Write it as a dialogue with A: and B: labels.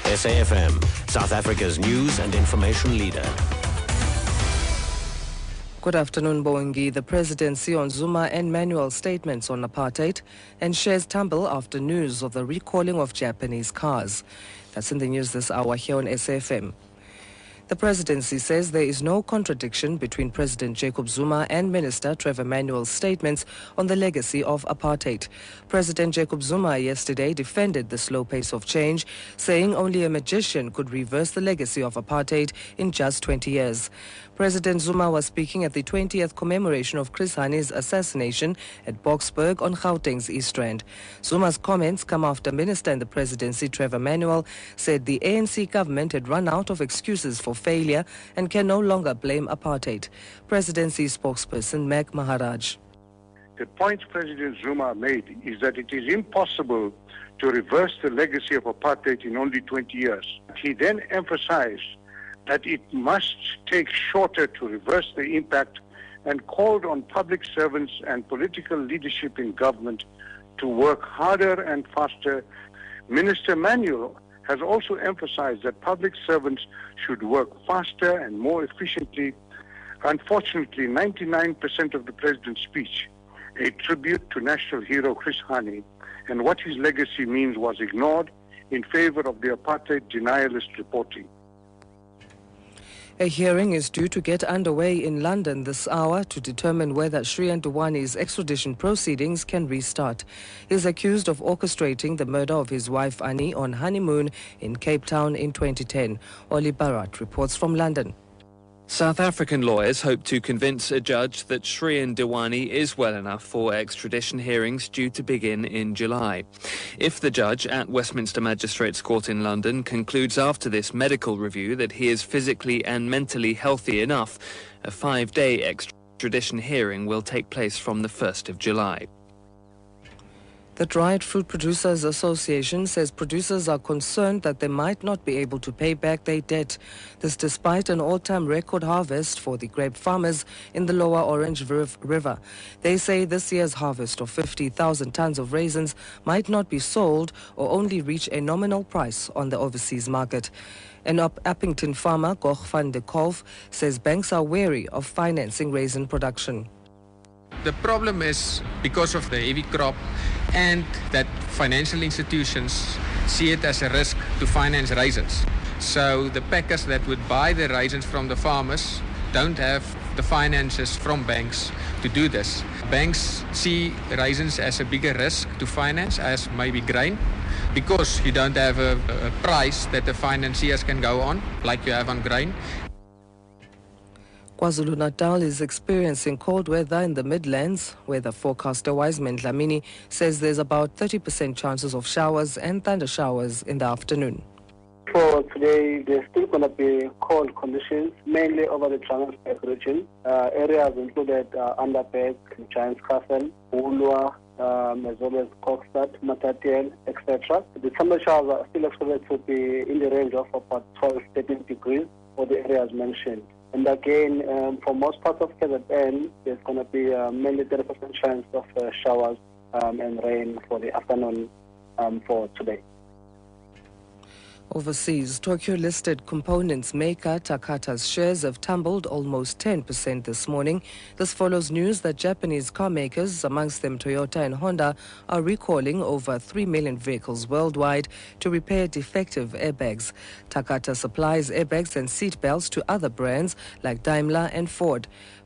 A: SAfm, South Africa's news and information leader.
B: Good afternoon, Bowengi. The presidency on Zuma and Manuel statements on apartheid, and shares tumble after news of the recalling of Japanese cars. That's in the news this hour here on SAfm. The presidency says there is no contradiction between President Jacob Zuma and Minister Trevor Manuel's statements on the legacy of apartheid. President Jacob Zuma yesterday defended the slow pace of change, saying only a magician could reverse the legacy of apartheid in just 20 years. President Zuma was speaking at the 20th commemoration of Chris Hani's assassination at Boksburg on Gauteng's East Rand. Zuma's comments come after Minister in the presidency Trevor Manuel said the ANC government had run out of excuses for failure and can no longer blame apartheid. Presidency spokesperson Meg Maharaj.
C: The point President Zuma made is that it is impossible to reverse the legacy of apartheid in only 20 years. He then emphasized that it must take shorter to reverse the impact and called on public servants and political leadership in government to work harder and faster. Minister Manuel has also emphasized that public servants should work faster and more efficiently. Unfortunately, 99% of the president's speech, a tribute to national hero Chris Hani and what his legacy means, was ignored in favor of the apartheid denialist reporting.
B: A hearing is due to get underway in London this hour to determine whether Shrien Dewani's extradition proceedings can restart. He is accused of orchestrating the murder of his wife Annie on honeymoon in Cape Town in 2010. Oli Barat reports from London.
D: South African lawyers hope to convince a judge that Shrien Dewani is well enough for extradition hearings due to begin in July. If the judge at Westminster Magistrates Court in London concludes after this medical review that he is physically and mentally healthy enough, a 5-day extradition hearing will take place from the 1st of July.
B: The Dried Fruit Producers Association says producers are concerned that they might not be able to pay back their debt. This despite an all-time record harvest for the grape farmers in the lower Orange River. They say this year's harvest of 50,000 tons of raisins might not be sold or only reach a nominal price on the overseas market. An Appington farmer, Gogh van de Kolf, says banks are wary of financing raisin production.
E: The problem is because of the heavy crop and that financial institutions see it as a risk to finance raisins. So the packers that would buy the raisins from the farmers don't have the finances from banks to do this. Banks see raisins as a bigger risk to finance as maybe grain because you don't have a price that the financiers can go on like you have on grain.
B: KwaZulu-Natal is experiencing cold weather in the Midlands. Weather forecaster Wiseman Dlamini says there's about 30% chances of showers and thunder showers in the afternoon.
F: For today, there's still going to be cold conditions, mainly over the Johannesburg region. Areas included Underberg, Giants Castle, Ulwa, as well as Kokstad, Matatiel, etc. The temperatures are still expected to be in the range of about 12-13 degrees for the areas mentioned. And again, for most parts of KZN, there's going to be mainly 30% chance of showers and rain for the afternoon for today.
B: Overseas, Tokyo-listed components maker Takata's shares have tumbled almost 10% this morning. This follows news that Japanese car makers, amongst them Toyota and Honda, are recalling over 3 million vehicles worldwide to repair defective airbags. Takata supplies airbags and seat belts to other brands like Daimler and Ford.